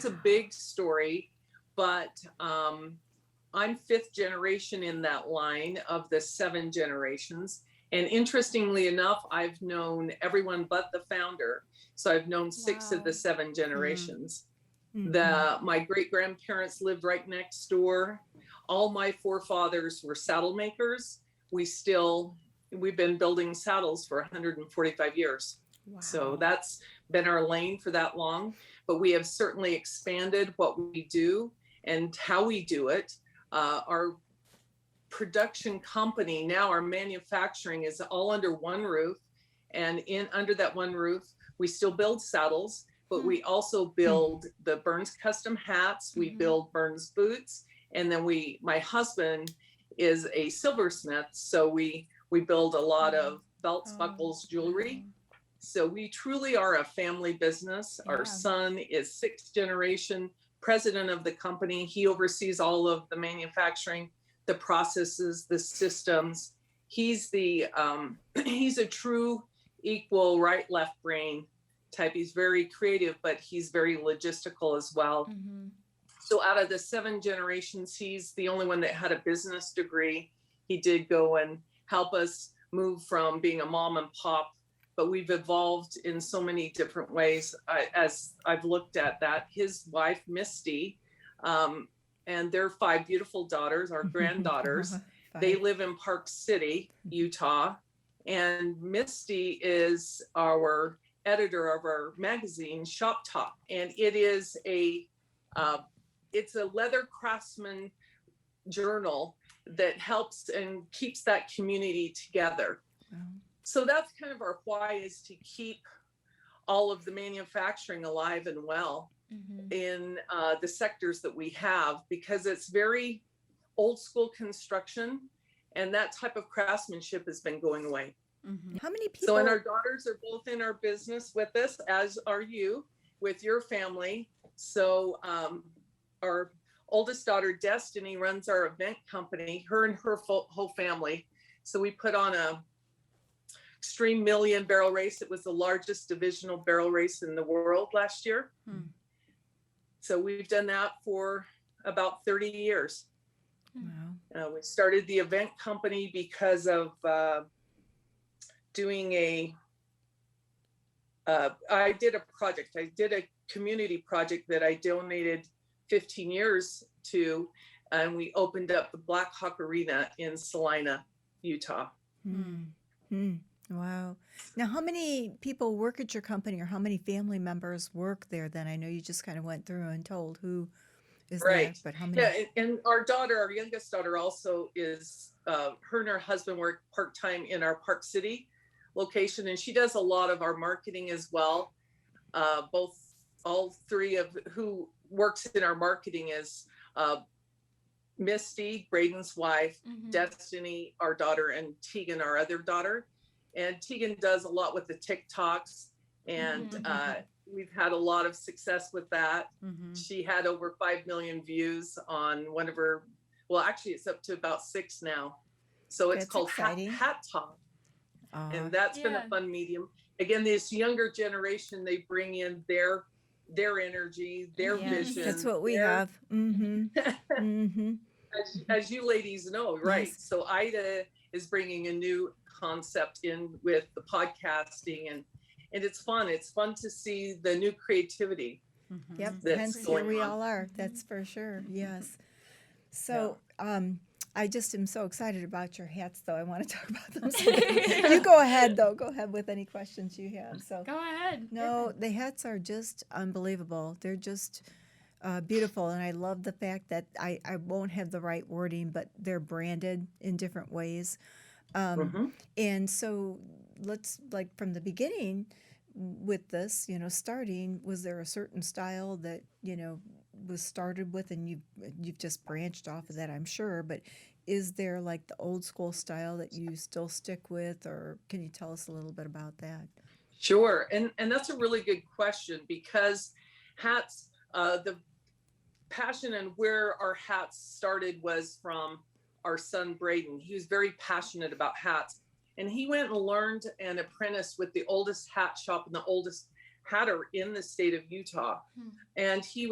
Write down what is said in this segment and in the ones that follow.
a big story, but I'm fifth generation in that line of the 7 generations. And interestingly enough, I've known everyone but the founder. So I've known 6 of the 7 generations. My great grandparents lived right next door. All my forefathers were saddle makers. We've been building saddles for 145 years. Wow. So that's been our lane for that long. But we have certainly expanded what we do and how we do it. Our production company, now our manufacturing, is all under one roof. And under that one roof, we still build saddles, but we also build the Burns custom hats. We build Burns boots. And then my husband is a silversmith. So we build a lot of belts, buckles, jewelry. So we truly are a family business. Yeah. Our son is 6th generation president of the company. He oversees all of the manufacturing, the processes, the systems. He's a true equal right, left brain type. He's very creative, but he's very logistical as well. So out of the 7 generations, he's the only one that had a business degree. He did go and help us move from being a mom and pop, but we've evolved in so many different ways as I've looked at that. His wife, Misty, and their 5 beautiful daughters, our granddaughters, they live in Park City, Utah. And Misty is our editor of our magazine, Shop Talk. And it is it's a leather craftsman journal that helps and keeps that community together. So that's kind of our why, is to keep all of the manufacturing alive and well in the sectors that we have, because it's very old school construction, and that type of craftsmanship has been going away. How many people? So, and our daughters are both in our business with us, as are you with your family. So our oldest daughter, Destiny, runs our event company, her and her whole family. So we put on a Extreme Million barrel race. It was the largest divisional barrel race in the world last year. So we've done that for about 30 years. Wow. We started the event company because of doing I did a project. I did a community project that I donated 15 years to, and we opened up the Black Hawk Arena in Salina, Utah. Wow. Now, how many people work at your company, or how many family members work there then? I know you just kind of went through and told who is there, but how many? Yeah, and our daughter, our youngest daughter, also is, her and her husband work part-time in our Park City location, and she does a lot of our marketing as well. All 3 of who works in our marketing is Misty, Braden's wife, Destiny, our daughter, and Tegan, our other daughter. And Tegan does a lot with the TikToks, and we've had a lot of success with that. She had over 5 million views on one of her, well, actually it's up to about 6 now. So it's called Hat Talk. And that's been a fun medium. Again, this younger generation, they bring in their energy, their vision. That's what we have. As you ladies know, right? Yes. So Ida is bringing a new concept in with the podcasting, and it's fun. It's fun to see the new creativity. Yep, hence here we all are. That's for sure. Yes. So I just am so excited about your hats, though. I want to talk about them. So you go ahead, though. Go ahead with any questions you have. So go ahead. No, the hats are just unbelievable. They're just beautiful, and I love the fact that I won't have the right wording, but they're branded in different ways. And so let's, like, from the beginning with this, starting, was there a certain style that, was started with, and you've just branched off of that, I'm sure, but is there like the old school style that you still stick with, or can you tell us a little bit about that? Sure. And that's a really good question, because hats, the passion and where our hats started was from our son, Braden. He was very passionate about hats, and he went and learned and apprenticed with the oldest hat shop and the oldest hatter in the state of Utah. And he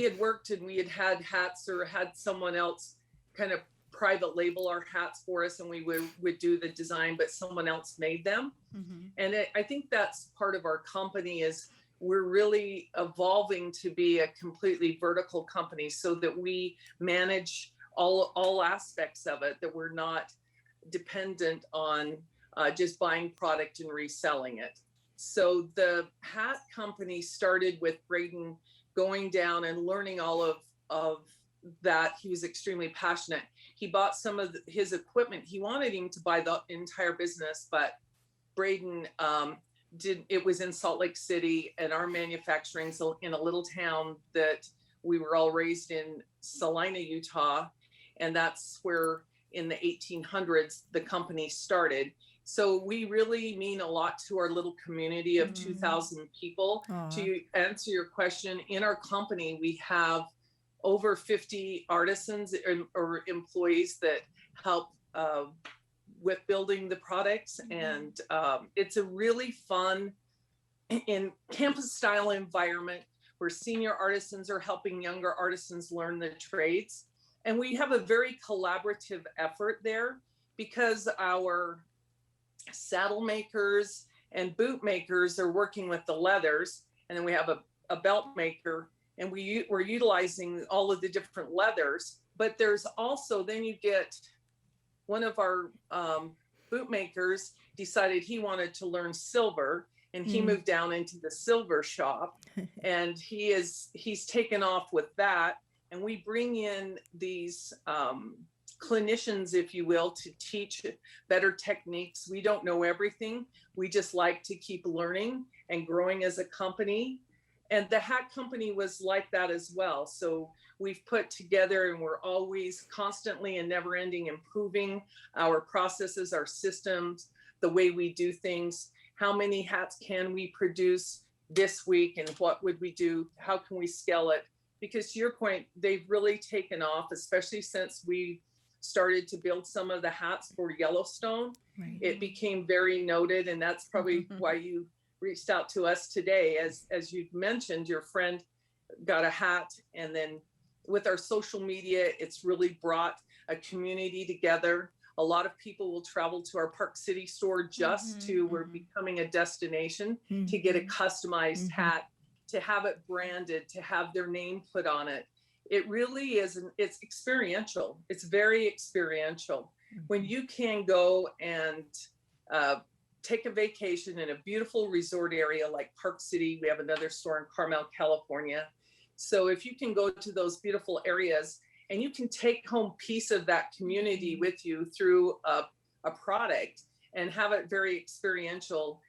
had worked, and we had hats, or had someone else kind of private label our hats for us, and we would do the design, but someone else made them. And I think that's part of our company, is we're really evolving to be a completely vertical company, so that we manage all aspects of it, that we're not dependent on just buying product and reselling it. So the hat company started with Braden going down and learning all of that. He was extremely passionate. He bought some of his equipment. He wanted him to buy the entire business, but Braden it was in Salt Lake City, and our manufacturing's in a little town that we were all raised in, Salina, Utah. And that's where in the 1800s, the company started. So we really mean a lot to our little community of 2,000 people. To answer your question, in our company, we have over 50 artisans or employees that help with building the products. And it's a really fun in campus style environment where senior artisans are helping younger artisans learn the trades. And we have a very collaborative effort there, because our saddle makers and boot makers are working with the leathers. And then we have a belt maker, and we're utilizing all of the different leathers. But there's also, then you get one of our boot makers decided he wanted to learn silver, and he moved down into the silver shop, and he's taken off with that. And we bring in these clinicians, if you will, to teach better techniques. We don't know everything. We just like to keep learning and growing as a company. And the hat company was like that as well. So we've put together, and we're always constantly and never ending improving our processes, our systems, the way we do things. How many hats can we produce this week, and what would we do? How can we scale it? Because to your point, they've really taken off, especially since we started to build some of the hats for Yellowstone. Right. It became very noted, and that's probably why you reached out to us today. As you mentioned, your friend got a hat, and then with our social media, it's really brought a community together. A lot of people will travel to our Park City store just we're becoming a destination to get a customized hat, to have it branded, to have their name put on it. It really is, it's experiential. It's very experiential. When you can go and take a vacation in a beautiful resort area like Park City. We have another store in Carmel, California. So if you can go to those beautiful areas, and you can take home a piece of that community with you through a product and have it very experiential,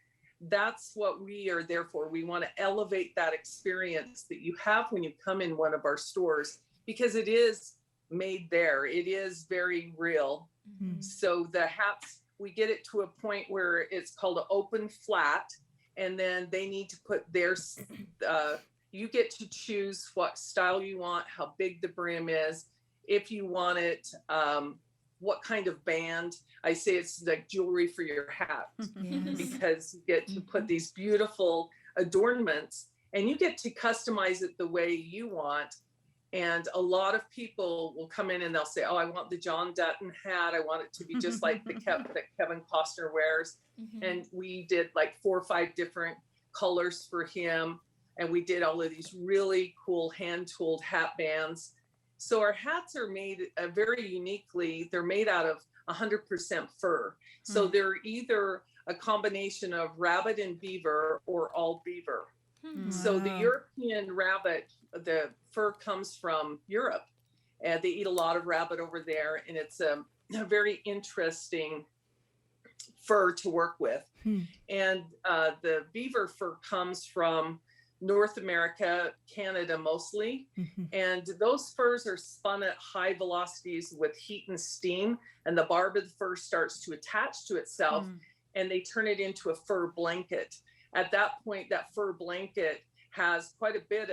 that's what we are there for. We want to elevate that experience that you have when you come in one of our stores, because it is made there. It is very real. So the hats, we get it to a point where it's called an open flat, and then they need to put their, you get to choose what style you want, how big the brim is, if you want it, what kind of band. I say it's like jewelry for your hat, because you get to put these beautiful adornments, and you get to customize it the way you want. And a lot of people will come in and they'll say, oh, I want the John Dutton hat. I want it to be just like the that Kevin Costner wears. And we did like 4 or 5 different colors for him. And we did all of these really cool hand-tooled hat bands. So our hats are made very uniquely. They're made out of 100% fur. So they're either a combination of rabbit and beaver or all beaver. So the European rabbit, the fur comes from Europe, and they eat a lot of rabbit over there. And it's a very interesting fur to work with. And the beaver fur comes from North America, Canada mostly. And those furs are spun at high velocities with heat and steam, and the barb of the fur starts to attach to itself, and they turn it into a fur blanket. At that point, that fur blanket has quite a bit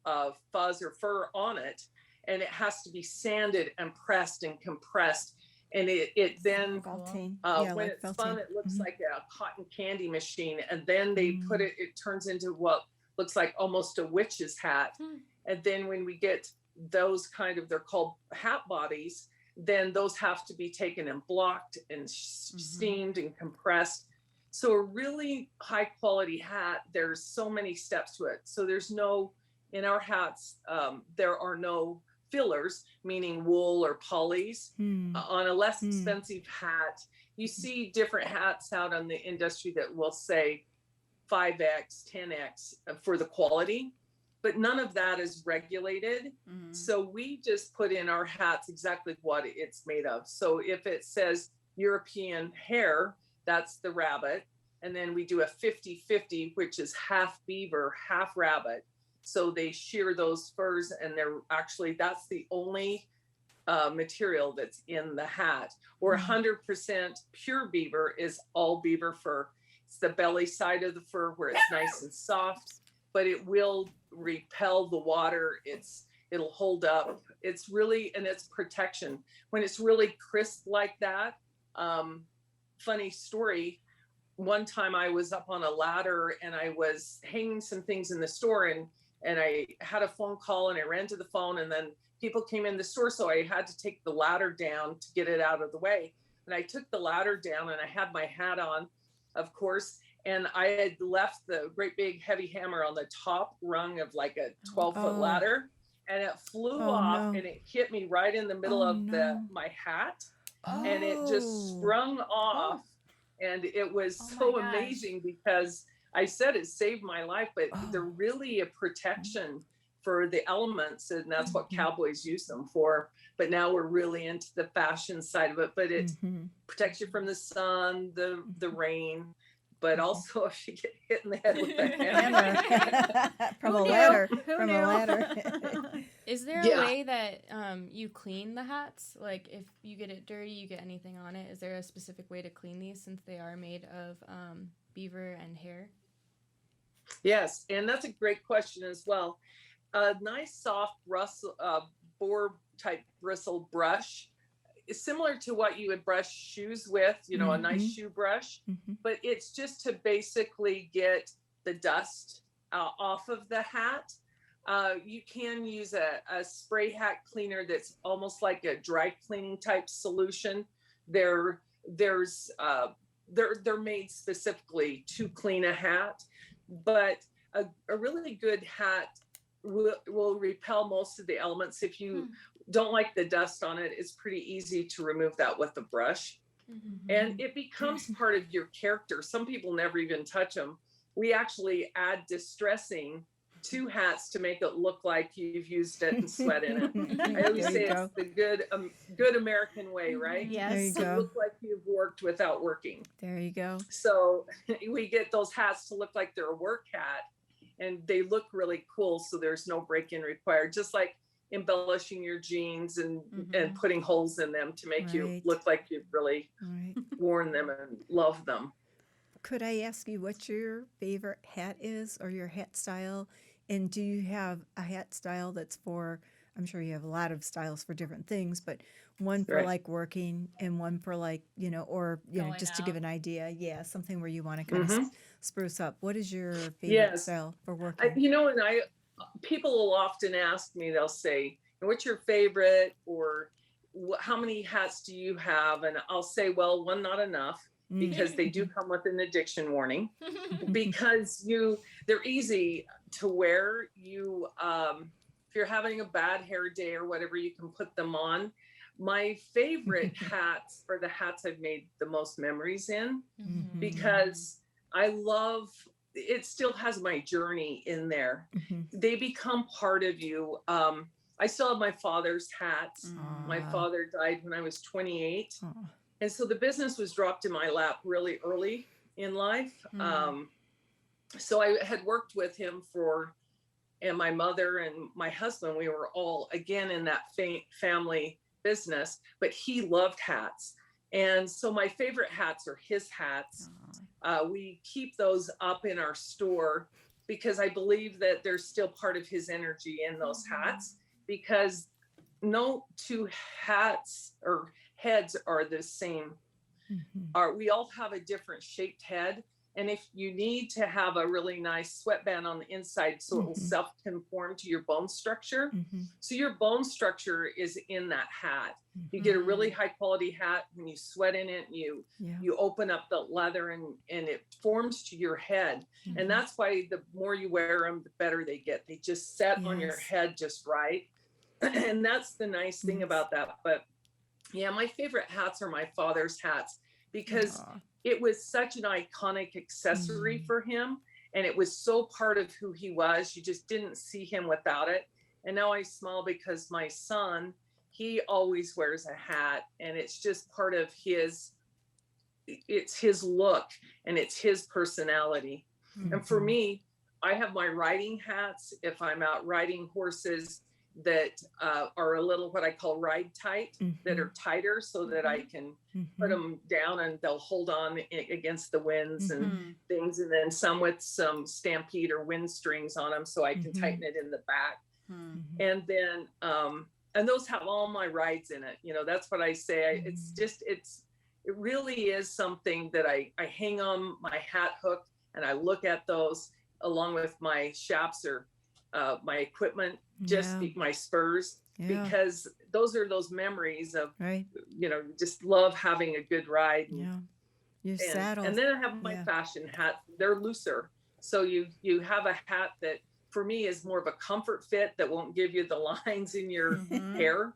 of fuzz or fur on it, and it has to be sanded and pressed and compressed. And it then, Felting. Yeah, when like it's spun, felting. it looks Mhm. like a cotton candy machine. And then they put Mm. it turns into what looks like almost a witch's hat. And then when we get those they're called hat bodies, then those have to be taken and blocked and steamed and compressed. So a really high quality hat, there's so many steps to it. So in our hats, there are no fillers, meaning wool or polys. On a less expensive hat, you see different hats out on the industry that will say 5X, 10X for the quality, but none of that is regulated. So we just put in our hats exactly what it's made of. So if it says European hair, that's the rabbit. And then we do a 50-50, which is half beaver, half rabbit. So they shear those furs, and that's the only material that's in the hat. Or 100% pure beaver is all beaver fur. It's the belly side of the fur where it's nice and soft, but it will repel the water. It'll hold up. It's protection. When it's really crisp like that, funny story, one time I was up on a ladder and I was hanging some things in the store, and I had a phone call, and I ran to the phone, and then people came in the store. So I had to take the ladder down to get it out of the way. And I took the ladder down, and I had my hat on, of course. And I had left the great big heavy hammer on the top rung of like a 12-foot ladder, and it flew off, and it hit me right in the middle of my hat. And it just sprung off. And it was so amazing because I said it saved my life, but they're really a protection for the elements, and that's what cowboys use them for. But now we're really into the fashion side of it, but it protects you from the sun, the rain, but also if you get hit in the head with a hammer. From a ladder. Is there a way that you clean the hats? Like if you get it dirty, you get anything on it. Is there a specific way to clean these since they are made of beaver and hair? Yes, and that's a great question as well. A nice soft boar type bristle brush is similar to what you would brush shoes with, a nice shoe brush, but it's just to basically get the dust off of the hat. You can use a spray hat cleaner that's almost like a dry cleaning type solution. They're made specifically to clean a hat, but a really good hat will repel most of the elements. If you don't like the dust on it, it's pretty easy to remove that with a brush. And it becomes part of your character. Some people never even touch them. We actually add distressing to hats to make it look like you've used it and sweat in it. I always say it's the good American way, right? Yes. There you go. Look like you've worked without working. There you go. So we get those hats to look like they're a work hat, and they look really cool. So there's no break-in required, just like embellishing your jeans and putting holes in them to make you look like you've really worn them and love them. Could I ask you what your favorite hat is, or your hat style? And do you have a hat style that's I'm sure you have a lot of styles for different things, but one for like working and one for like, or, just to give an idea. Yeah. Something where you want to kind of spruce up. What is your favorite style for working? People will often ask me, they'll say, what's your favorite, or how many hats do you have? And I'll say, well, one, not enough, because they do come with an addiction warning, because they're easy to wear. If you're having a bad hair day or whatever, you can put them on. My favorite hats are the hats I've made the most memories in, because it still has my journey in there. They become part of you. I still have my father's hats. My father died when I was 28. And so the business was dropped in my lap really early in life. So I had worked with him and my mother and my husband, we were all, again, in that family business, but he loved hats. And so my favorite hats are his hats. We keep those up in our store because I believe that there's still part of his energy in those hats, because no two hats or heads are the same. Mm-hmm. We all have a different shaped head. And if you need to have a really nice sweatband on the inside so it will Mm-hmm. self-conform to your bone structure. Mm-hmm. So your bone structure is in that hat. You Mm-hmm. get a really high quality hat. When you sweat in it, Yeah. you open up the leather and it forms to your head. Mm-hmm. And that's why the more you wear them, the better they get. They just set on your Yes. head just right. And that's the nice thing Yes. about that. But yeah, my favorite hats are my father's hats because Aw. it was such an iconic accessory Mm. for him. And it was so part of who he was. You just didn't see him without it. And now I smile because my son, he always wears a hat, and it's just part of it's his look and it's his personality. And for Mm-hmm. me, I have my riding hats if I'm out riding horses that are a little what I call ride tight, that are tighter so that I can put them down and they'll hold on against the winds and things. And then some with some stampede or wind strings on them so I can tighten it in the back. And then, and those have all my rides in it. You know, that's what I say. It really is something that I hang on my hat hook and I look at those along with my chaps or my equipment, just my spurs, because those are those memories of, you know, just love having a good ride. Your saddle. And then I have my fashion hat. They're looser. So you have a hat that for me is more of a comfort fit that won't give you the lines in your hair.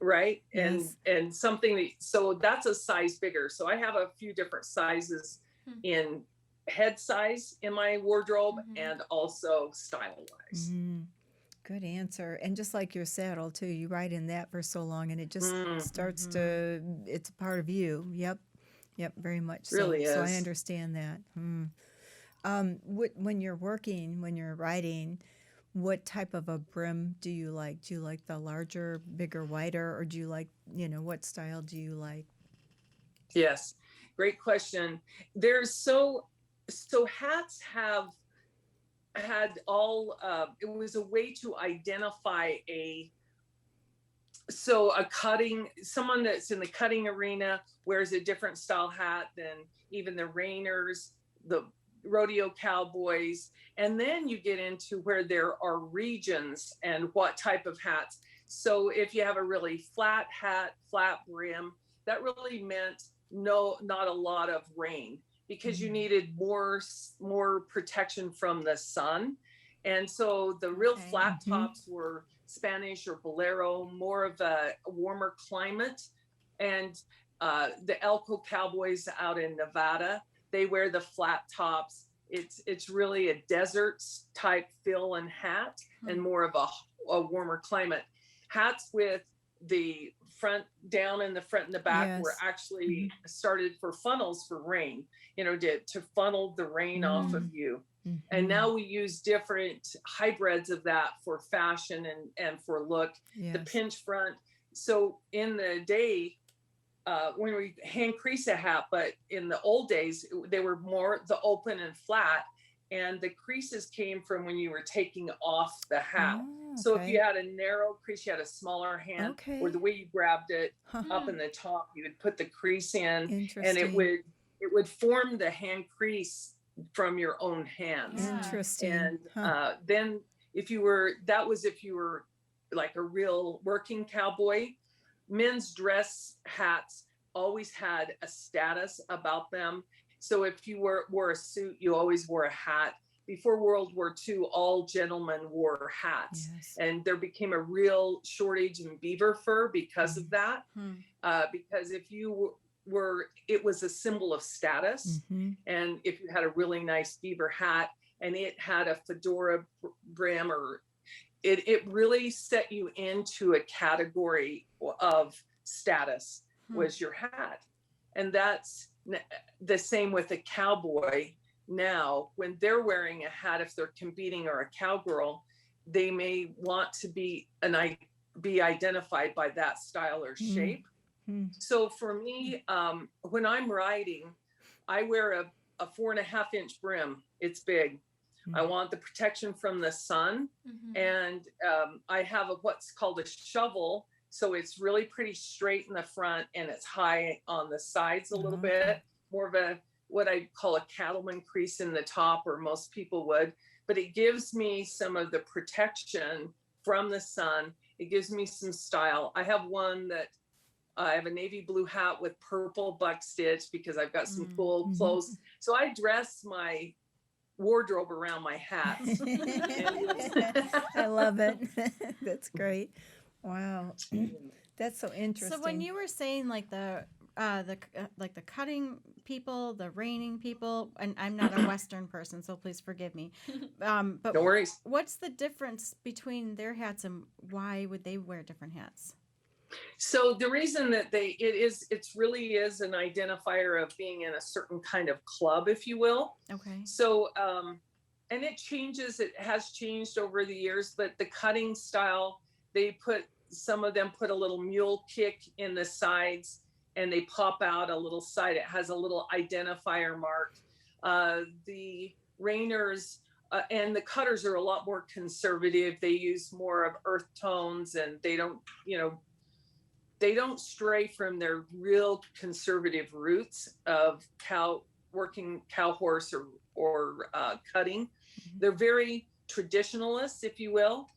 Right. Yes. And something that, so that's a size bigger. So I have a few different sizes in head size in my wardrobe and also style wise. Good answer. And just like your saddle too, you ride in that for so long and it just starts to, it's a part of you. Yep. Very much so. Really is. So I understand that. When you're working, when you're riding, what type of a brim do you like? Do you like the larger, bigger, wider, or do you like, you know, what style do you like? Yes. Great question. So hats have had all, it was a way to identify someone that's in the cutting arena wears a different style hat than even the reiners, the rodeo cowboys. And then you get into where there are regions and what type of hats. So if you have a really flat hat, flat brim, that really meant not a lot of rain, because you needed more protection from the sun. And so the real flat tops were Spanish or Bolero, more of a warmer climate. And the Elko cowboys out in Nevada, they wear the flat tops. It's really a desert type feel and hat and more of a warmer climate. Hats with the front down and the front and the back were actually started for funnels for rain, you know, to funnel the rain off of you. And now we use different hybrids of that for fashion and for look. The pinch front. So in the day, when we hand crease a hat, but in the old days, they were more the open and flat. And the creases came from when you were taking off the hat. So if you had a narrow crease, you had a smaller hand, or the way you grabbed it up in the top, you would put the crease in, and it would form the hand crease from your own hands. Interesting. And then if you were like a real working cowboy, men's dress hats always had a status about them. So if you wore a suit, you always wore a hat. Before World War II, all gentlemen wore hats. And there became a real shortage in beaver fur because of that. Because if you it was a symbol of status. And if you had a really nice beaver hat and it had a fedora brim, or it really set you into a category of status was your hat. And that's the same with a cowboy. Now, when they're wearing a hat, if they're competing, or a cowgirl, they may want to be identified by that style or shape. So for me, when I'm riding, I wear a 4.5-inch brim. It's big. I want the protection from the sun. And I have what's called a shovel. So it's really pretty straight in the front and it's high on the sides a little bit, more of a, what I call a cattleman crease in the top, or most people would, but it gives me some of the protection from the sun. It gives me some style. I have one that I have a navy blue hat with purple buck stitch because I've got some cool clothes. So I dress my wardrobe around my hats. I love it. That's great. Wow. That's so interesting. So when you were saying like the cutting people, the reining people, and I'm not a Western person, so please forgive me. But no worries. What's the difference between their hats and why would they wear different hats? So the reason that it really is an identifier of being in a certain kind of club, if you will. Okay. So, and it has changed over the years, but the cutting style, some of them put a little mule kick in the sides and they pop out a little side. It has a little identifier mark. The Rainers and the cutters are a lot more conservative. They use more of earth tones, and they don't stray from their real conservative roots of working cow horse or cutting. They're very traditionalist, if you will.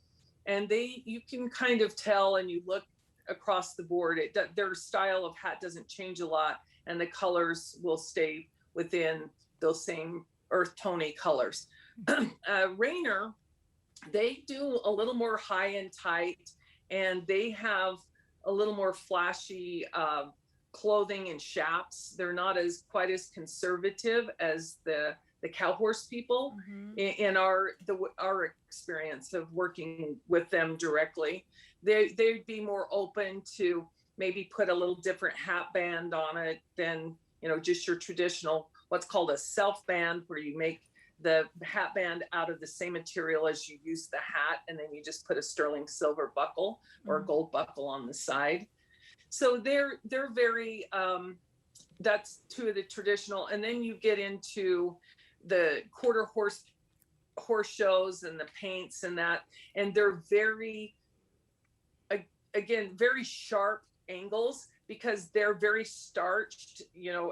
And you can kind of tell, and you look across the board, their style of hat doesn't change a lot, and the colors will stay within those same earth tony colors. Rainer, they do a little more high and tight, and they have a little more flashy clothing and chaps. They're not quite as conservative as the cow horse people in our experience of working with them directly. They'd be more open to maybe put a little different hat band on it than, just your traditional, what's called a self band, where you make the hat band out of the same material as you use the hat, and then you just put a sterling silver buckle or a gold buckle on the side. So they're very that's two of the traditional. And then you get into the quarter horse shows and the paints and that, and they're very, again, very sharp angles, because they're very starched.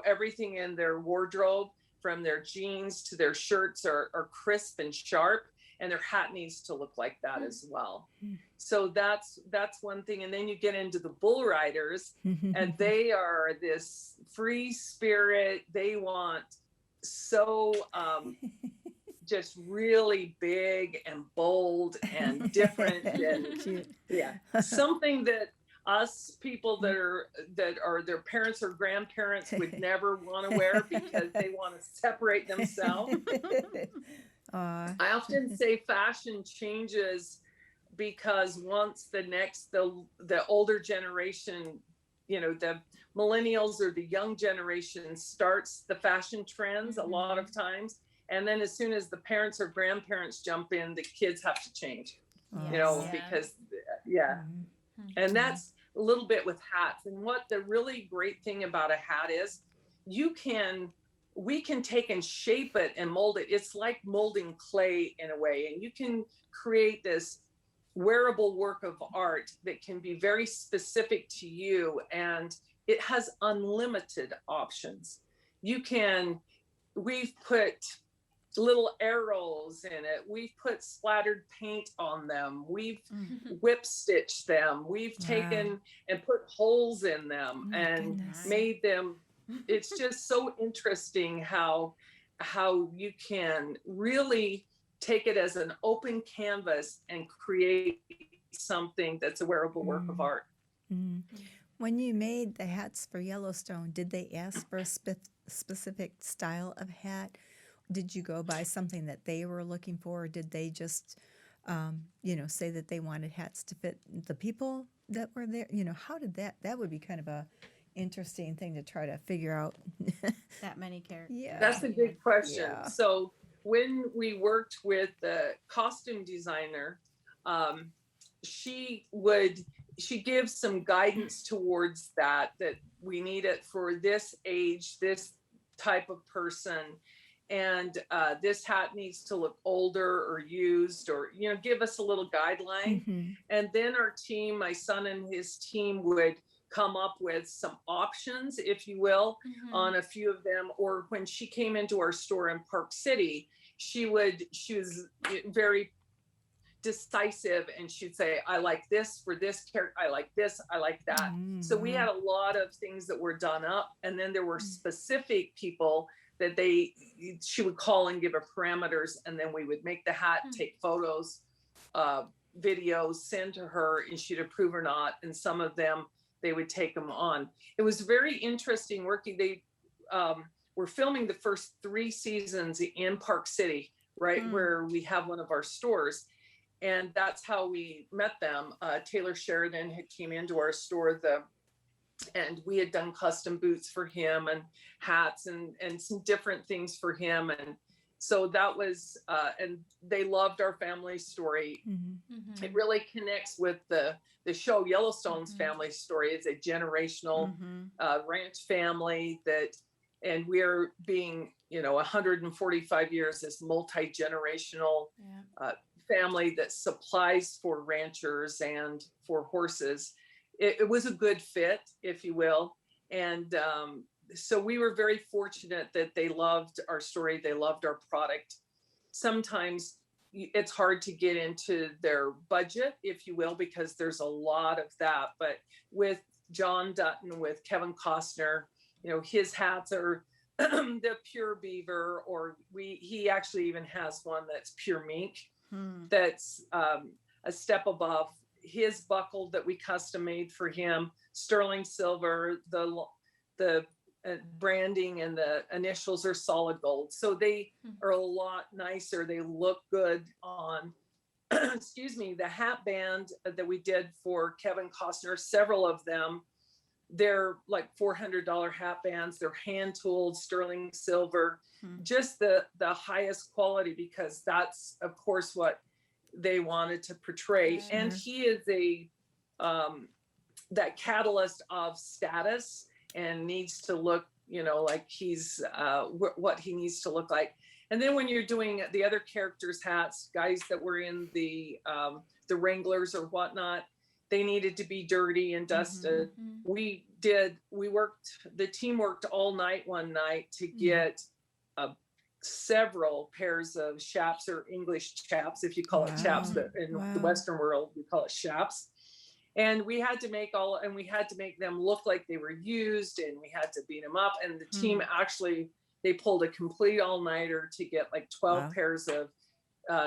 Everything in their wardrobe, from their jeans to their shirts, are crisp and sharp, and their hat needs to look like that as well. So that's one thing. And then you get into the bull riders, and they are this free spirit. They want just really big and bold and different and something that us people that are their parents or grandparents would never want to wear, because they want to separate themselves. I often say fashion changes because once the older generation, the millennials or the young generation starts the fashion trends a lot of times, and then as soon as the parents or grandparents jump in, the kids have to change, because and that's a little bit with hats. And what the really great thing about a hat is, we can take and shape it and mold it. It's like molding clay in a way, and you can create this wearable work of art that can be very specific to you, and it has unlimited options. We've put little arrows in it. We've put splattered paint on them. We've whip stitched them. We've taken and put holes in them and made them. It's just so interesting how you can really take it as an open canvas and create something that's a wearable work of art. When you made the hats for Yellowstone, did they ask for a specific style of hat? Did you go by something that they were looking for, or did they just, say that they wanted hats to fit the people that were there? How did that would be kind of a interesting thing to try to figure out. That many characters. Yeah. That's a good question. Yeah. So when we worked with the costume designer, she gives some guidance towards that we need it for this age, this type of person. and this hat needs to look older or used, or, you know, give us a little guideline. Mm-hmm. And then our team, my son and his team, would come up with some options, if you will, on a few of them. Or when she came into our store in Park City, she was very decisive, and she'd say, I like this for this character, I like this, I like that. So we had a lot of things that were done up, and then there were specific people that she would call and give her parameters, and then we would make the hat, take photos, videos, send to her, and she'd approve or not. And some of them, they would take them on. It was very interesting working. They were filming the first 3 seasons in Park City, right where we have one of our stores. And that's how we met them. Taylor Sheridan had came into our store, and we had done custom boots for him, and hats, and some different things for him. And so that was, and they loved our family story. It really connects with the show. Yellowstone's family story is a generational ranch family and we're being, 145 years, this multi-generational family that supplies for ranchers and for horses. It was a good fit, if you will. And so we were very fortunate that they loved our story. They loved our product. Sometimes it's hard to get into their budget, if you will, because there's a lot of that. But with John Dutton, with Kevin Costner, his hats are the pure beaver, or he actually even has one that's pure mink. That's a step above. His buckle that we custom made for him, sterling silver, the branding and the initials are solid gold. So they are a lot nicer. They look good on, excuse me, the hat band that we did for Kevin Costner, several of them, they're like $400 hat bands. They're hand tooled, sterling silver, just the highest quality, because that's of course what they wanted to portray. Sure. And he is that catalyst of status, and needs to look, like he's what he needs to look like. And then when you're doing the other characters' hats, guys that were in the Wranglers or whatnot, they needed to be dirty and dusted. The team worked all night one night to get several pairs of chaps, or English chaps, if you call it chaps, but in the Western world, we call it chaps. And we had to make them look like they were used, and we had to beat them up. And the team actually, they pulled a complete all-nighter to get like 12 pairs of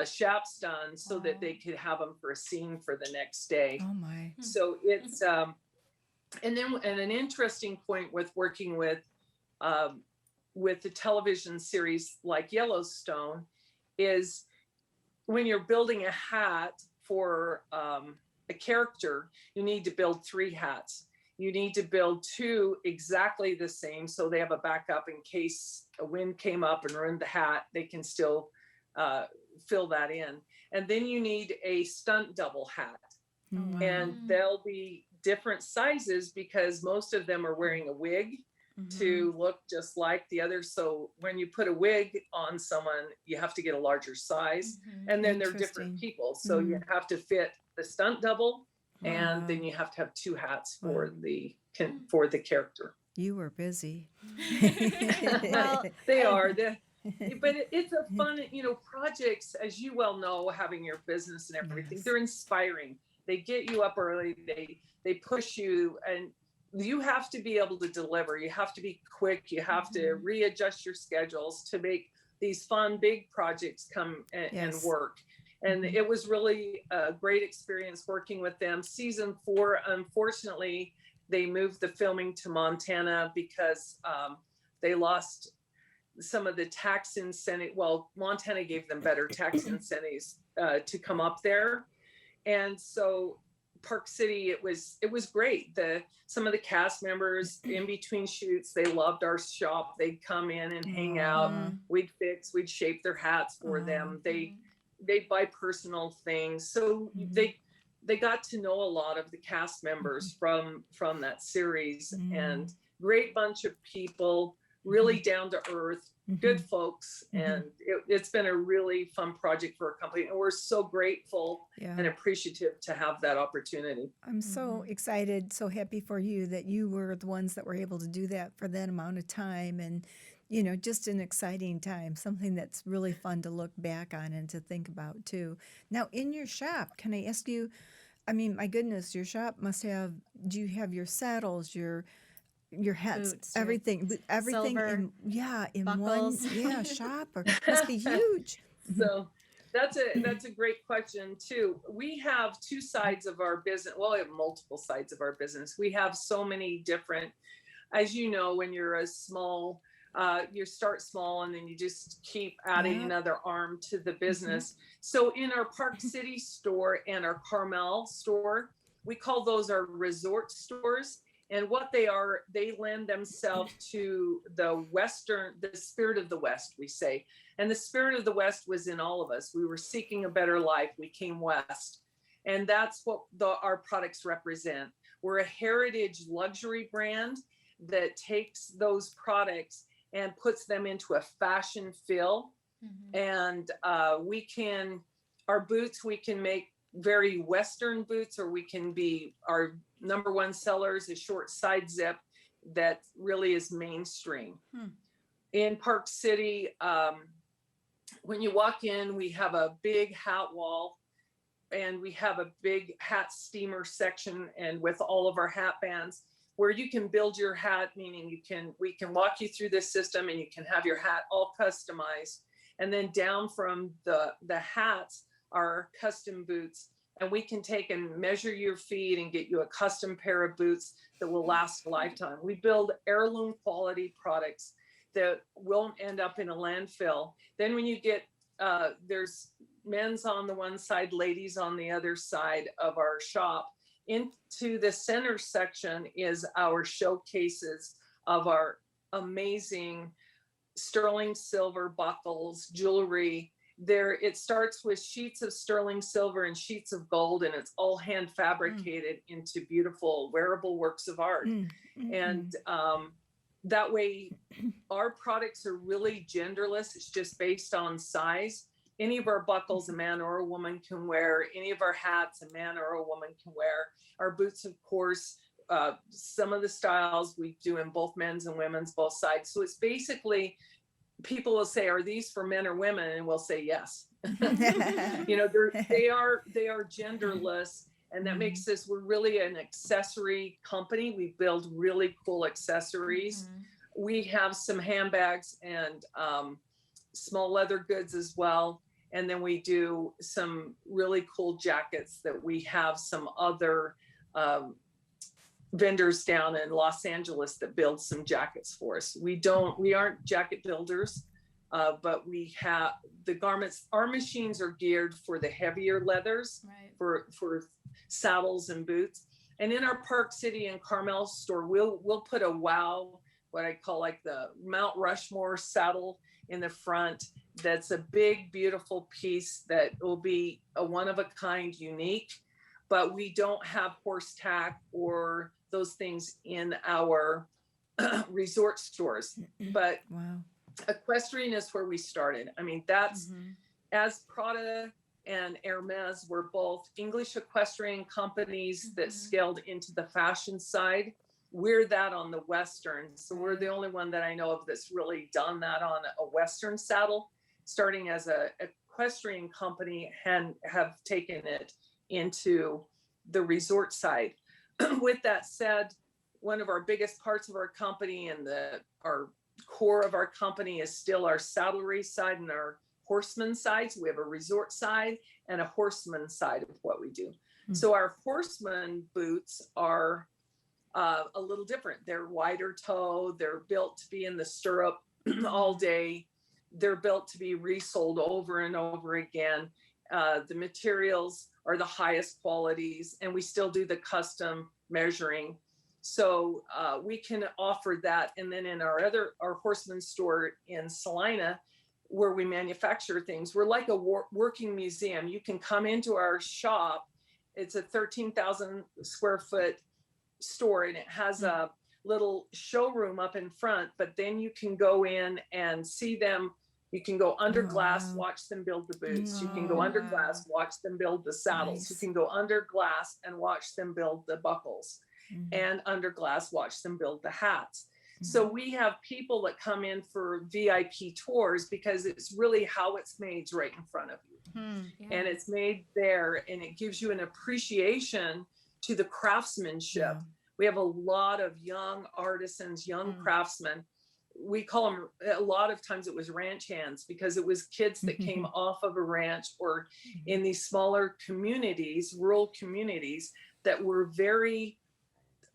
chaps done, so that they could have them for a scene for the next day. Oh my. So it's and an interesting point with working with the television series like Yellowstone is when you're building a hat for a character, you need to build 3 hats. You need to build 2 exactly the same, so they have a backup in case a wind came up and ruined the hat. They can still fill that in. And then you need a stunt double hat. And they'll be different sizes, because most of them are wearing a wig to look just like the others. So when you put a wig on someone, you have to get a larger size. And then they're different people. So you have to fit the stunt double, and then you have to have 2 hats for the character. You were busy. Well, they are. But it's a fun, projects, as you well know, having your business and everything, they're inspiring. They get you up early, they push you, and you have to be able to deliver. You have to be quick. You have to readjust your schedules to make these fun, big projects come and work. And it was really a great experience working with them. Season 4, unfortunately, they moved the filming to Montana because they lost some of the tax incentive. Well, Montana gave them better tax incentives to come up there. And so Park City, it was great. Some of the cast members in between shoots, they loved our shop. They'd come in and hang out. We'd shape their hats for them. They'd buy personal things. So they got to know a lot of the cast members from that series, and great bunch of people, really down to earth, good folks. And it's been a really fun project for our company. And we're so grateful and appreciative to have that opportunity. I'm so excited, so happy for you that you were the ones that were able to do that for that amount of time. And, you know, just an exciting time, something that's really fun to look back on and to think about too. Now, in your shop, can I ask you, I mean, my goodness, your shop must have, do you have your saddles, your hats, Boots, your everything silver in buckles. one shop, or must be huge. So that's a great question too. We have two sides of our business. Well, we have multiple sides of our business. We have so many different, as you know, when you're a small, you start small and then you just keep adding another arm to the business. So in our Park City store and our Carmel store, we call those our resort stores. And what they are, they lend themselves to the spirit of the West, we say. And the spirit of the West was in all of us. We were seeking a better life. We came West. And that's what our products represent. We're a heritage luxury brand that takes those products and puts them into a fashion feel. And our boots, we can make very Western boots, or we can be, our number one sellers is short side zip that really is mainstream. In Park City, when you walk in, we have a big hat wall and we have a big hat steamer section, and with all of our hat bands where you can build your hat, meaning we can walk you through this system and you can have your hat all customized. And then down from the hats are custom boots, and we can take and measure your feet and get you a custom pair of boots that will last a lifetime. We build heirloom quality products that won't end up in a landfill. Then when you get, there's men's on the one side, ladies on the other side of our shop. Into the center section is our showcases of our amazing sterling silver buckles, jewelry. It starts with sheets of sterling silver and sheets of gold, and it's all hand fabricated into beautiful wearable works of art. And that way our products are really genderless. It's just based on size. Any of our buckles a man or a woman can wear. Any of our hats a man or a woman can wear. Our boots, of course, some of the styles we do in both men's and women's, both sides. So it's basically, people will say, are these for men or women? And we'll say yes. You know, they are genderless, and that makes us, we're really an accessory company. We build really cool accessories. We have some handbags and small leather goods as well. And then we do some really cool jackets that we have some other vendors down in Los Angeles that build some jackets for us. We aren't jacket builders, but we have the garments. Our machines are geared for the heavier leathers, for saddles and boots. And in our Park City and Carmel store, we'll put a what I call like the Mount Rushmore saddle in the front. That's a big, beautiful piece that will be a one of a kind, unique, but we don't have horse tack or those things in our resort stores. But equestrian is where we started. I mean, that's as Prada and Hermes were both English equestrian companies that scaled into the fashion side. We're that on the Western. So we're the only one that I know of that's really done that on a Western saddle, starting as a equestrian company and have taken it into the resort side. With that said, one of our biggest parts of our company and our core of our company is still our saddlery side and our horseman side. So we have a resort side and a horseman side of what we do. So our horseman boots are a little different. They're wider toe. They're built to be in the stirrup all day. They're built to be resold over and over again. The materials are the highest qualities, and we still do the custom measuring. So we can offer that. And then in our horseman store in Salina, where we manufacture things, we're like a working museum. You can come into our shop. It's a 13,000 square foot store, and it has a little showroom up in front, but then you can go in and see them. You can go under glass, watch them build the boots. You can go under glass, watch them build the saddles. You can go under glass and watch them build the buckles, and under glass, watch them build the hats. So we have people that come in for VIP tours because it's really how it's made right in front of you. And it's made there, and it gives you an appreciation to the craftsmanship. We have a lot of young artisans, young craftsmen. We call them, a lot of times it was ranch hands, because it was kids that came off of a ranch or in these smaller communities, rural communities, that were very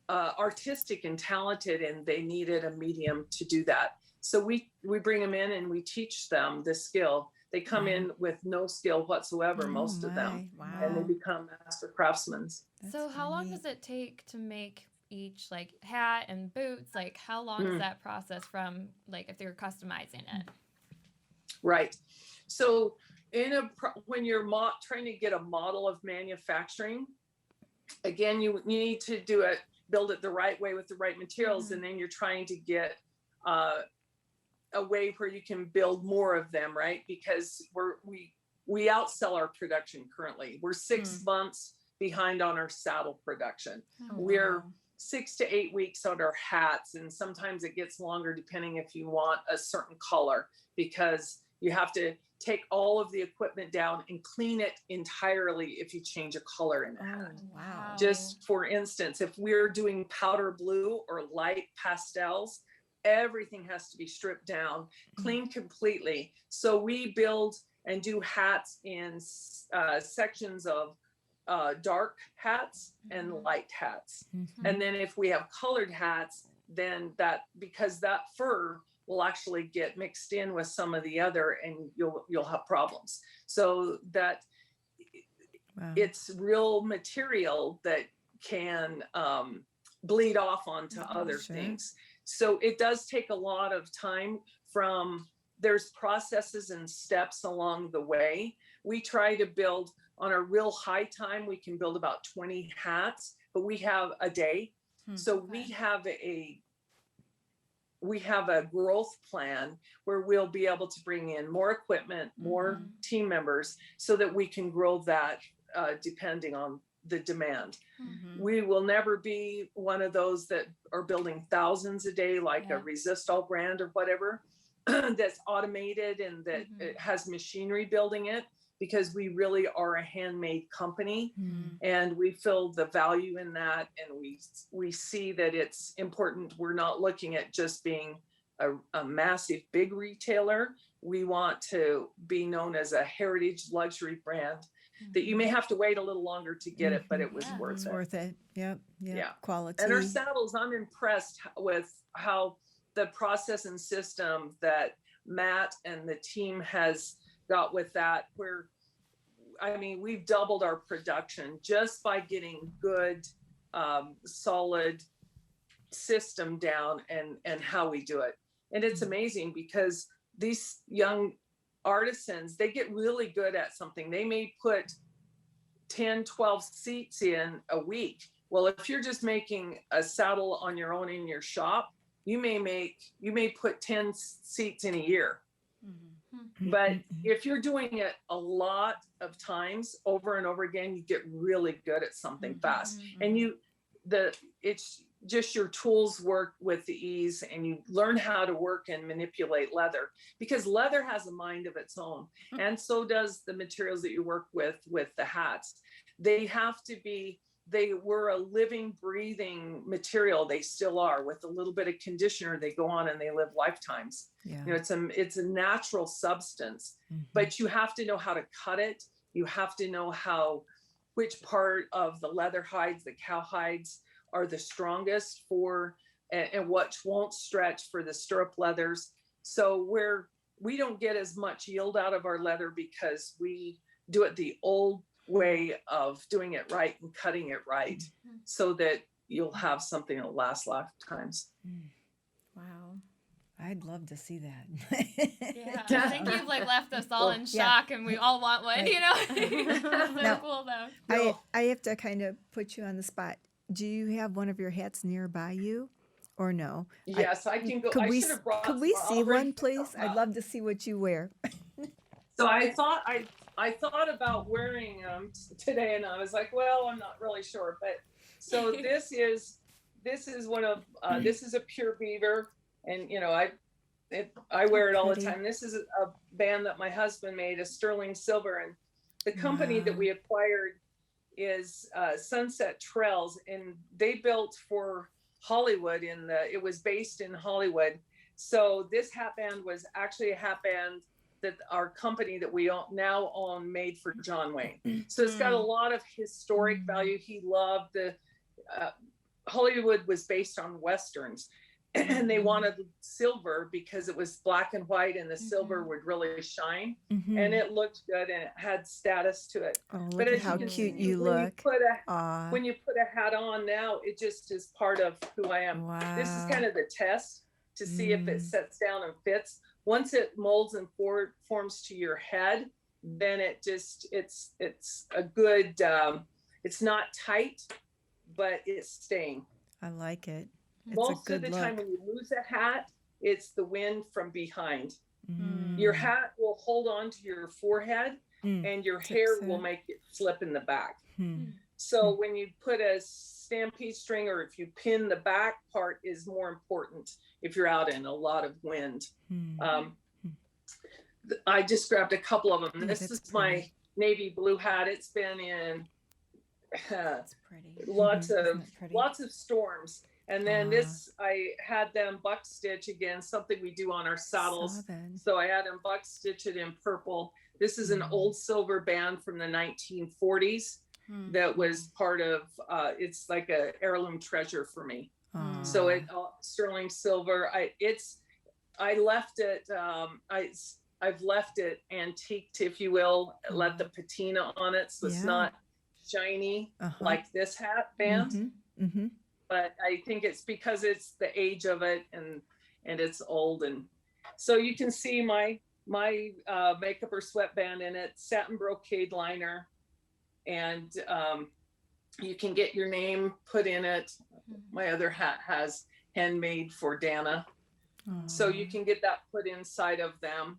artistic and talented, and they needed a medium to do that. So we bring them in and we teach them the skill. They come in with no skill whatsoever, most of them, and they become master craftsmen. So how long does it take to make each like hat and boots? Like how long is that process from, like, if they're customizing it? Right. So when you're trying to get a model of manufacturing, again, you need to build it the right way with the right materials, and then you're trying to get a way where you can build more of them, right? Because we outsell our production currently. We're 6 months behind on our saddle production. We're 6 to 8 weeks on our hats, and sometimes it gets longer depending if you want a certain color, because you have to take all of the equipment down and clean it entirely if you change a color in the hat. Just for instance, if we're doing powder blue or light pastels, everything has to be stripped down, cleaned completely. So we build and do hats in sections of dark hats and light hats. And then if we have colored hats, then because that fur will actually get mixed in with some of the other, and you'll have problems. So that it's real material that can bleed off onto other things. So it does take a lot of time. There's processes and steps along the way. We try to build on a real high time. We can build about 20 hats, but we have a day. So we have a growth plan where we'll be able to bring in more equipment, more team members, so that we can grow that depending on the demand. We will never be one of those that are building thousands a day, like a Resistol brand or whatever, that's automated and that it has machinery building it, because we really are a handmade company, and we feel the value in that, and we see that it's important. We're not looking at just being a massive big retailer. We want to be known as a heritage luxury brand that you may have to wait a little longer to get it, but it was worth it. It's worth it. Yep. Quality. And our saddles, I'm impressed with how the process and system that Matt and the team has got with that, where, I mean, we've doubled our production just by getting good, solid system down and how we do it. And it's amazing, because these young artisans, they get really good at something. They may put 10, 12 seats in a week. Well, if you're just making a saddle on your own in your shop, you may put 10 seats in a year. But if you're doing it a lot of times over and over again, you get really good at something fast. And it's just your tools work with the ease, and you learn how to work and manipulate leather, because leather has a mind of its own. And so does the materials that you work with the hats. They were a living, breathing material. They still are. With a little bit of conditioner, they go on and they live lifetimes. You know, it's a natural substance, but you have to know how to cut it. You have to know which part of the leather hides, the cow hides, are the strongest and what won't stretch for the stirrup leathers. So we don't get as much yield out of our leather, because we do it the old way of doing it right and cutting it right, so that you'll have something that'll last lifetimes. Wow. I'd love to see that. I think you've left us all in shock, and we all want one, you know? That's so cool though. I have to kind of put you on the spot. Do you have one of your hats nearby you? or no? Yes, I can go. Could I we should have brought could some. we I'll see bring one, please? some I'd up. love to see what you wear. So I thought about wearing them today, and I was like, well, I'm not really sure. But so this is one of this is a pure beaver, and I wear it all the Pretty. time. This is a band that my husband made, a sterling silver, and the company that Wow. we acquired is Sunset Trails, and they built for Hollywood. It was based in Hollywood. So this hat band was actually a hat band that our company that we now own made for John Wayne. So it's got a lot of historic value. He loved Hollywood was based on Westerns, and they wanted silver because it was black and white, and the silver would really shine, and it looked good, and it had status to it. Oh, But look at as how you can cute see, you look. Aw. when you put a hat on now, it just is part of who I am. Wow. This is kind of the test to see if it sets down and fits. Once it molds and forms to your head, then it's a good, it's not tight, but it's staying. I like it. It's Most a good of the look. time when you lose a hat, it's the wind from behind. Mm. Your hat will hold on to your forehead, and your hair will make it flip in the back. So when you put a stampede string, or if you pin, the back part is more important if you're out in a lot of wind. I just grabbed a couple of them. This is my navy blue hat. It's been in That's pretty. lots Isn't of it pretty? lots of storms. And then this, I had them buck stitch again, something we do on our saddles. So I had them buck stitch it in purple. This is an old silver band from the 1940s that was part of, it's like a heirloom treasure for me. So it sterling silver. I've left it antiqued, if you will, let the patina on it, so it's not shiny like this hat band. But I think it's because it's the age of it, and it's old. And so you can see my makeup or sweatband in it, satin brocade liner, and you can get your name put in it. My other hat has handmade for Danna. So you can get that put inside of them.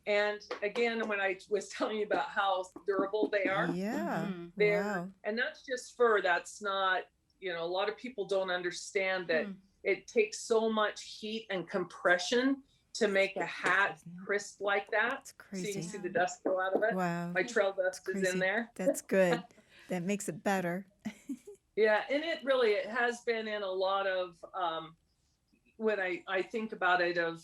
And again, when I was telling you about how durable they are, and that's just fur. That's not, a lot of people don't understand that it takes so much heat and compression to make a hat crisp like that. That's crazy. So you can see the dust go out of it. Wow. My trail dust is in there. That's good. That makes it better. Yeah, and it has been in a lot of, when I think about it, of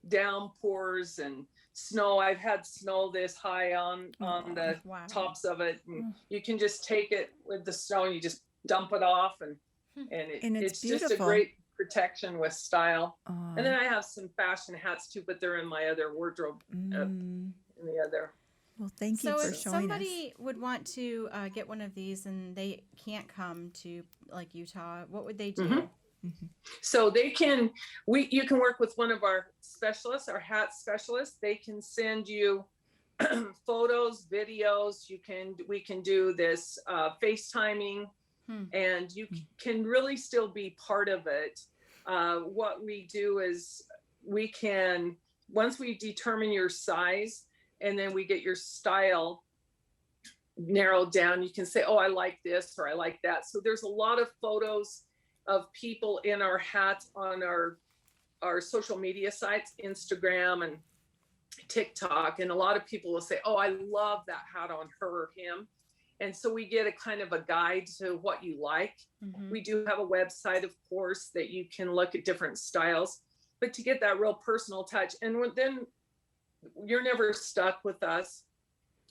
downpours and snow. I've had snow this high on the tops of it, and you can just take it with the snow and you just dump it off, and it's just a great protection with style. And then I have some fashion hats too, but they're in my other wardrobe in the other. Well, thank you for showing us. So if somebody would want to get one of these and they can't come to like Utah, what would they do? So you can work with one of our specialists, our hat specialists. They can send you photos, videos. We can do this FaceTiming, and you can really still be part of it. What we do is once we determine your size, and then we get your style narrowed down, you can say, oh, I like this, or I like that. So there's a lot of photos of people in our hats on our social media sites, Instagram and TikTok. And a lot of people will say, oh, I love that hat on her or him. And so we get a kind of a guide to what you like. We do have a website, of course, that you can look at different styles, but to get that real personal touch. And then you're never stuck with us.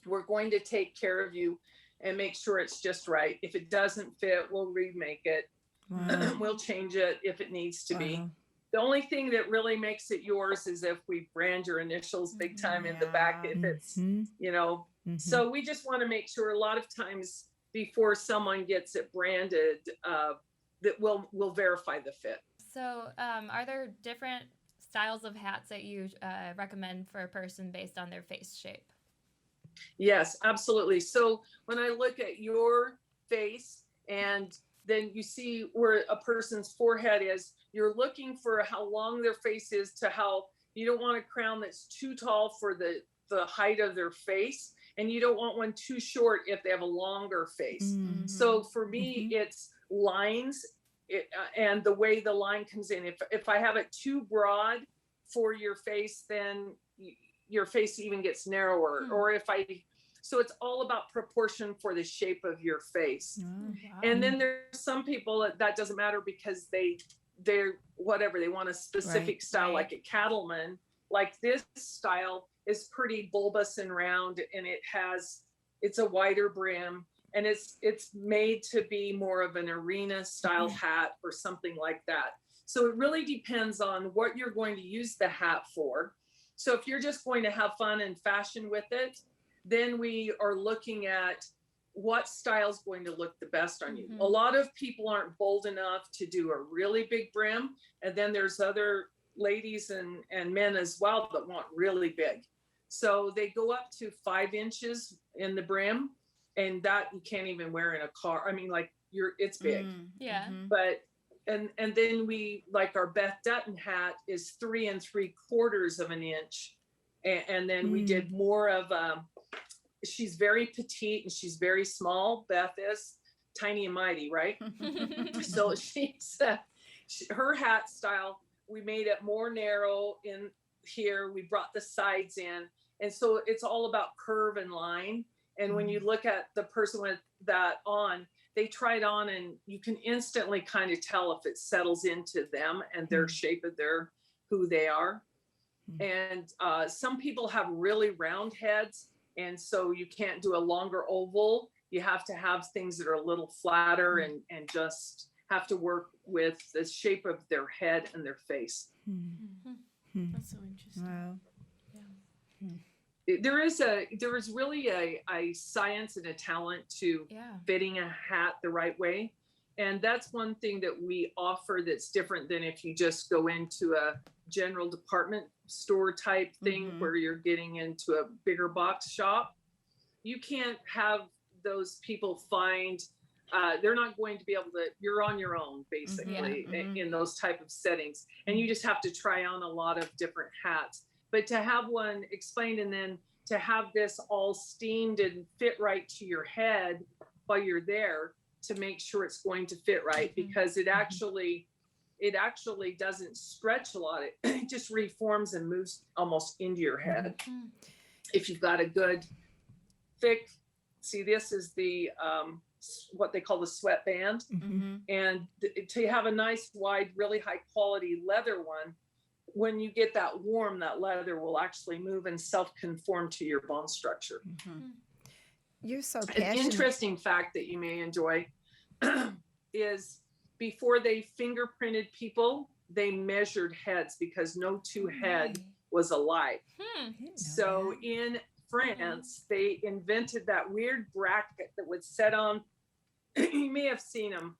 We're going to take care of you and make sure it's just right. If it doesn't fit, we'll remake it. We'll change it if it needs to be. The only thing that really makes it yours is if we brand your initials big time in the back, if it's, so we just want to make sure a lot of times before someone gets it branded, that we'll verify the fit. So are there different styles of hats that you recommend for a person based on their face shape? Yes, absolutely. So when I look at your face and then you see where a person's forehead is. You're looking for how long their face is to how you don't want a crown that's too tall for the height of their face, and you don't want one too short if they have a longer face. So for me, it's lines and the way the line comes in. If I have it too broad for your face, then your face even gets narrower. Or if so it's all about proportion for the shape of your face. And then there's some people that doesn't matter because they're whatever, they want a specific style, like a cattleman. Like this style is pretty bulbous and round, and it's a wider brim, and it's made to be more of an arena style hat or something like that. So it really depends on what you're going to use the hat for. So if you're just going to have fun and fashion with it, then we are looking at what style is going to look the best on you. A lot of people aren't bold enough to do a really big brim. And then there's other ladies and men as well that want really big. So they go up to 5 inches in the brim, and that you can't even wear in a car. I mean, like it's big. Yeah. But and then we, like our Beth Dutton hat is 3 3/4 of an inch. And then we did more of she's very petite and she's very small. Beth is tiny and mighty, right? So she's her hat style, we made it more narrow in here. We brought the sides in. And so it's all about curve and line. And when you look at the person with that on, they try it on and you can instantly kind of tell if it settles into them and their shape of who they are. And some people have really round heads. And so you can't do a longer oval. You have to have things that are a little flatter and just have to work with the shape of their head and their face. That's so interesting. Wow. There is really a science and a talent to fitting a hat the right way. And that's one thing that we offer that's different than if you just go into a general department store type thing where you're getting into a bigger box shop. You can't have those people find, they're not going to be able to, you're on your own basically in those type of settings. And you just have to try on a lot of different hats. But to have one explained and then to have this all steamed and fit right to your head while you're there to make sure it's going to fit right, because it actually doesn't stretch a lot. It just reforms and moves almost into your head. If you've got a good thick, see, this is the what they call the sweatband. And to have a nice wide, really high quality leather one, when you get that warm, that leather will actually move and self-conform to your bone structure. You're so An passionate. interesting fact that you may enjoy is before they fingerprinted people, they measured heads because no two head was alike. So in France, they invented that weird bracket that would set on, you may have seen them,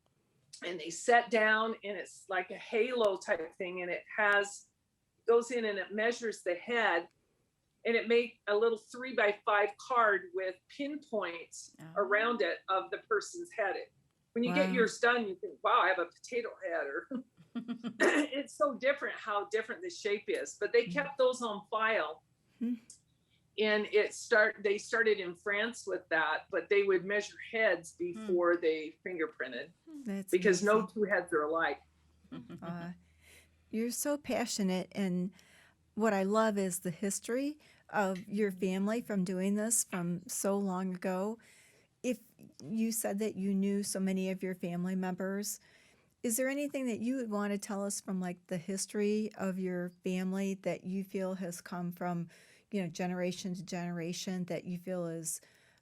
and they set down and it's like a halo type thing, and it goes in and it measures the head, and it made a little 3x5 card with pinpoints around it of the person's head. When you get yours done, you think, wow, I have a potato head. Or it's so different how different the shape is. But they kept those on file. And they started in France with that, but they would measure heads before they fingerprinted. That's because amazing. no two heads are alike. You're so passionate, and what I love is the history of your family from doing this from so long ago. If you said that you knew so many of your family members, is there anything that you would want to tell us from like the history of your family that you feel has come from, generation to generation, that you feel is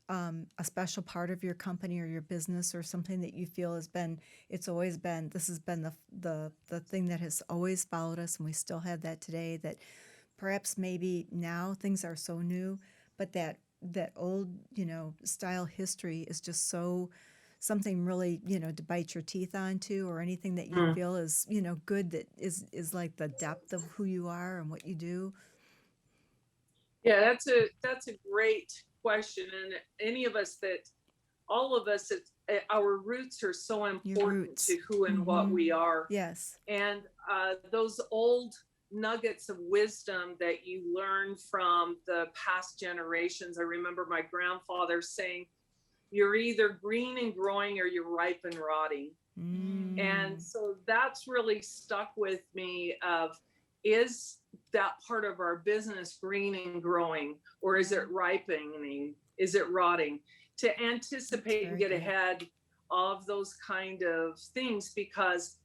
a special part of your company or your business, or something that you feel has been, this has been the thing that has always followed us, and we still have that today, that perhaps maybe now things are so new, but that old, style history is just so something really, to bite your teeth onto, or anything that you feel is, good, that is like the depth of who you are and what you do? Yeah, that's a great question. And all of us, our roots are so Your important roots. to who and what we are. Yes. And those old nuggets of wisdom that you learn from the past generations. I remember my grandfather saying, you're either green and growing or you're ripe and rotting. And so that's really stuck with me of, is that part of our business green and growing, or is it ripening? Is it rotting? To anticipate and get ahead of those kind of things, because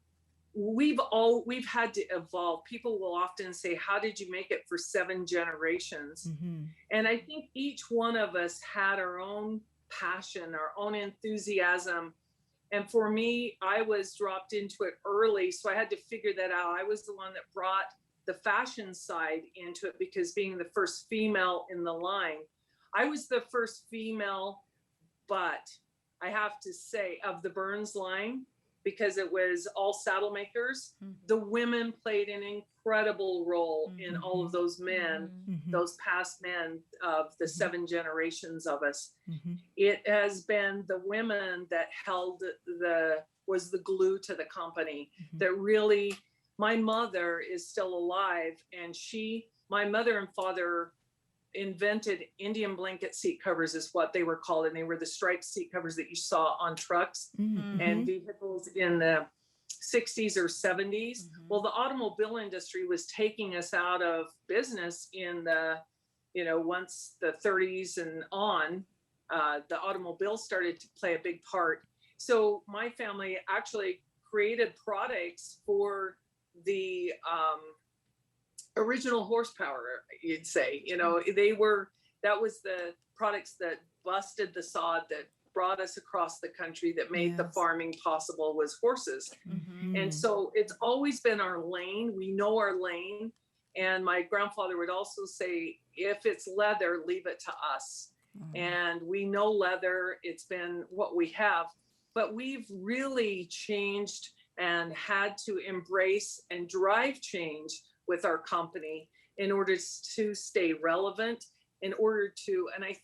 we've had to evolve. People will often say, how did you make it for 7 generations? And I think each one of us had our own passion, our own enthusiasm. And for me, I was dropped into it early, so I had to figure that out. I was the one that brought the fashion side into it, because being the first female in the line, I was the first female, but I have to say, of the Burns line, because it was all saddle makers, the women played an incredible role in all of those men, those past men of the 7 generations of us. It has been the women that was the glue to the company, that really, my mother is still alive, and my mother and father invented Indian blanket seat covers, is what they were called, and they were the striped seat covers that you saw on trucks and vehicles in the 60s or 70s. Well, the automobile industry was taking us out of business in the, once the 30s and on, the automobile started to play a big part. So my family actually created products for the original horsepower, you'd say. That was the products that busted the sod, that brought us across the country, that made the farming possible, was horses. And so it's always been our lane. We know our lane. And my grandfather would also say, if it's leather, leave it to us. And we know leather, it's been what we have, but we've really changed and had to embrace and drive change with our company in order to stay relevant, and I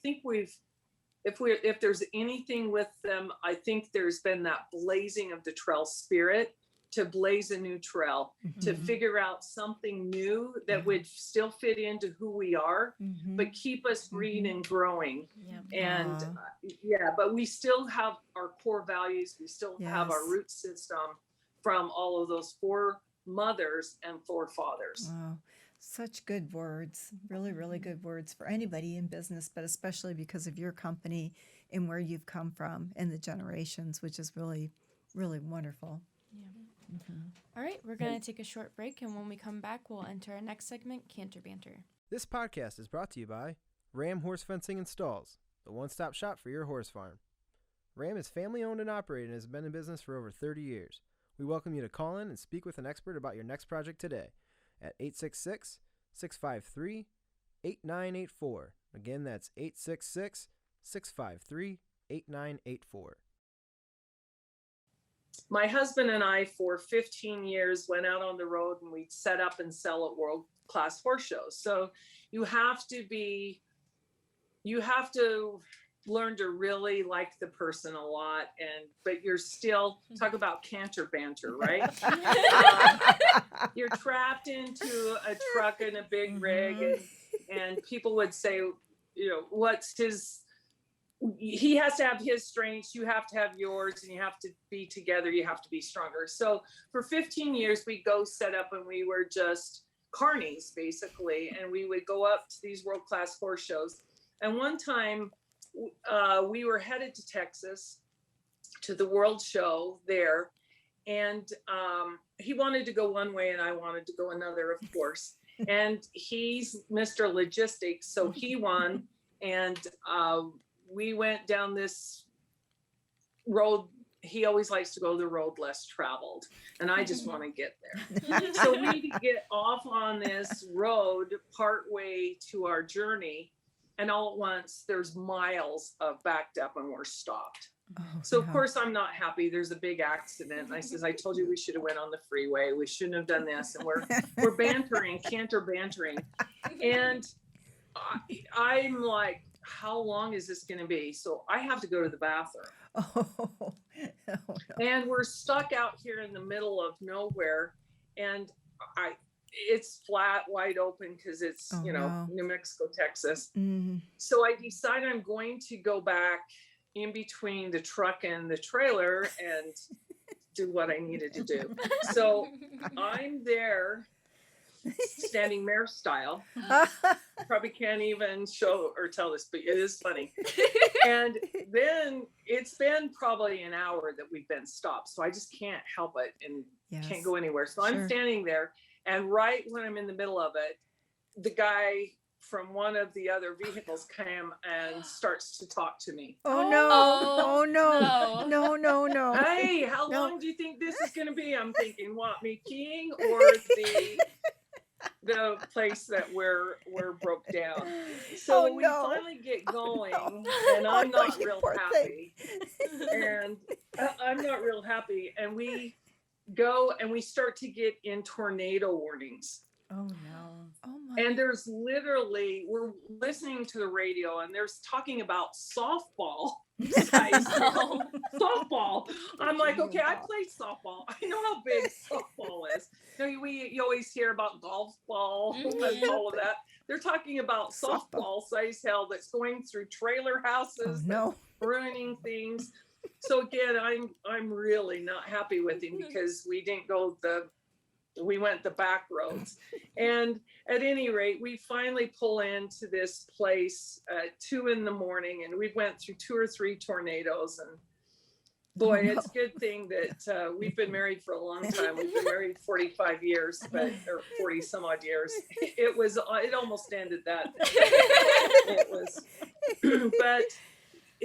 think if there's anything with them, I think there's been that blazing of the trail spirit, to blaze a new trail, to figure out something new that would still fit into who we are, but keep us green and growing. And but we still have our core values. We still have our root system from all of those 4 mothers and forefathers. Wow. Such good words, really, really good words for anybody in business, but especially because of your company and where you've come from and the generations, which is really, really wonderful. All right, we're going to take a short break, and when we come back, we'll enter our next segment, Canter Banter. This podcast is brought to you by Ram Horse Fencing and Stalls, the one-stop shop for your horse farm. Ram is family-owned and operated and has been in business for over 30 years. We welcome you to call in and speak with an expert about your next project today at 866-653-8984. Again, that's 866-653-8984. My husband and I, for 15 years, went out on the road and we'd set up and sell at world-class horse shows. So you have to learn to really like the person a lot, but you're still, talk about canter banter, right? You're trapped into a truck and a big rig, and people would say, he has to have his strengths, you have to have yours, and you have to be together, you have to be stronger. So for 15 years, we'd go set up, and we were just carnies, basically, and we would go up to these world-class horse shows. And one time, we were headed to Texas to the World Show there, and he wanted to go one way and I wanted to go another, of course. And he's Mr. Logistics, so he won, and we went down this road. He always likes to go the road less traveled, and I just want to get there. So we get off on this road partway to our journey, and all at once, there's miles of backed up, and we're stopped. So of course I'm not happy. There's a big accident. And I says, I told you we should have went on the freeway. We shouldn't have done this. And we're bantering, canter bantering. And I'm like, how long is this going to be? So I have to go to the bathroom. Oh, no. And we're stuck out here in the middle of nowhere. And it's flat, wide open because it's, Oh, no. New Mexico, Texas. Mm. So I decide I'm going to go back in between the truck and the trailer and do what I needed to do. So I'm there standing mare style. Probably can't even show or tell this, but it is funny. And then it's been probably an hour that we've been stopped. So I just can't help it and Yes. can't go anywhere. So I'm Sure. standing there, and right when I'm in the middle of it, the guy from one of the other vehicles came and starts to talk to me. Oh no. Oh, Oh no. no. No. Hey, how No. long do you think this is going to be? I'm thinking, what, me peeing or the place that we're broke down. So Oh, we no. finally get going, no. and Oh, I'm no, not you real poor happy. And I'm not real happy. And we go and we start to get in tornado warnings. Oh no. Oh my. And there's literally, we're listening to the radio, and there's talking about softball size. No. Softball. I'm like, okay, I played softball. I know how big softball is. You always hear about golf ball and all of that. They're talking about softball size hail that's going through trailer Oh houses, no. ruining things. So again, I'm really not happy with him because we didn't go we went the back roads. And at any rate, we finally pull into this place at 2 a.m, and we went through 2 or 3 tornadoes. And boy, Oh, no. it's a good thing that we've been married for a long time. We've been married 45 years, or 40 some odd years. It almost ended that. It was, but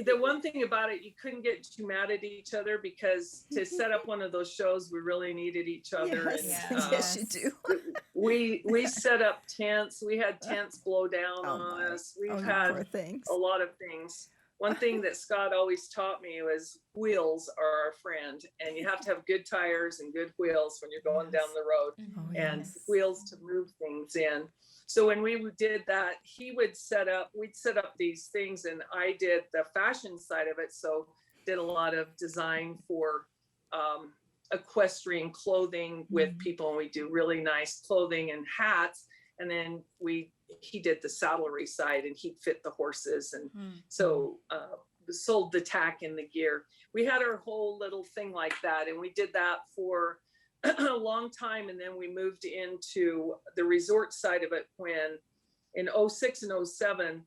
the one thing about it, you couldn't get too mad at each other because to set up one of those shows, we really needed each other. Yes. And Yes, you do. we set up tents. We had tents blow down Oh, on my. us. We've Oh, you had poor things. a lot of things. One thing that Scott always taught me was wheels are our friend, and you have to have good tires and good wheels when you're going down the road, Oh, and yes. wheels to move things in. So when we did that, we'd set up these things, and I did the fashion side of it. So did a lot of design for equestrian clothing with people, and we do really nice clothing and hats. And then he did the saddlery side, and he'd fit the horses. And so sold the tack and the gear. We had our whole little thing like that. And we did that for a long time. And then we moved into the resort side of it when in 06 and 07,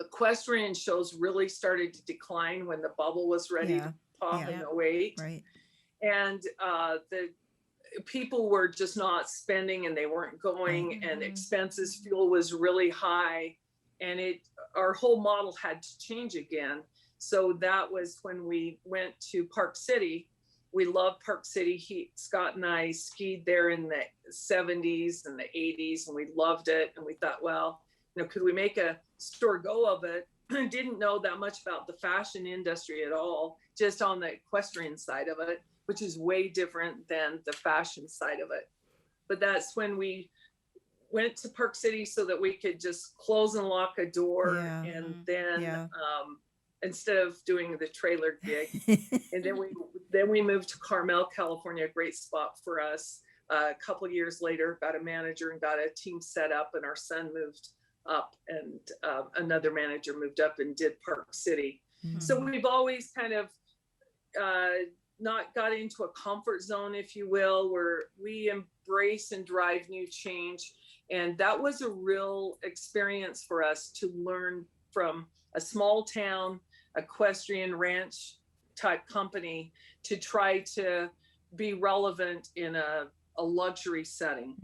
equestrian shows really started to decline when the bubble was ready to pop in 08. Right. And the people were just not spending, and they weren't going, and expenses, fuel was really high, and our whole model had to change again. So that was when we went to Park City. We loved Park City. Scott and I skied there in the 70s and the 80s, and we loved it. And we thought, well, could we make a store go of it? I didn't know that much about the fashion industry at all, just on the equestrian side of it, which is way different than the fashion side of it. But that's when we went to Park City so that we could just close and lock a door. And then instead of doing the trailer gig, and then we moved to Carmel, California, a great spot for us. A couple of years later, got a manager and got a team set up, and our son moved up, and another manager moved up and did Park City. So we've always kind of not got into a comfort zone, if you will, where we embrace and drive new change. And that was a real experience for us to learn from a small town equestrian ranch type company to try to be relevant in a luxury setting,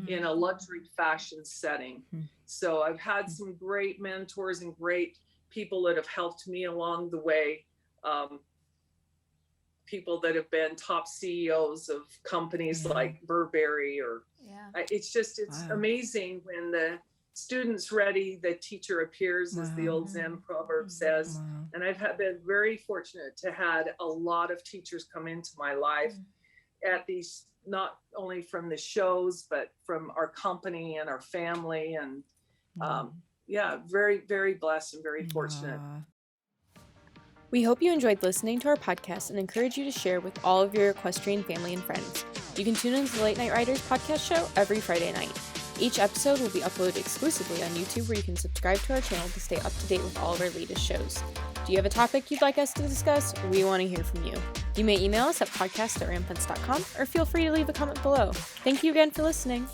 in a luxury fashion setting. So I've had some great mentors and great people that have helped me along the way. People that have been top CEOs of companies like Burberry, or it's amazing when the student's ready, the teacher appears, as the old Zen proverb says. And I've been very fortunate to had a lot of teachers come into my life at these, not only from the shows, but from our company and our family. And yeah, very, very blessed and very fortunate. Aw. We hope you enjoyed listening to our podcast and encourage you to share with all of your equestrian family and friends. You can tune into the Late Night Riders podcast show every Friday night. Each episode will be uploaded exclusively on YouTube, where you can subscribe to our channel to stay up to date with all of our latest shows. Do you have a topic you'd like us to discuss? We want to hear from you. You may email us at podcast@ramfence.com or feel free to leave a comment below. Thank you again for listening.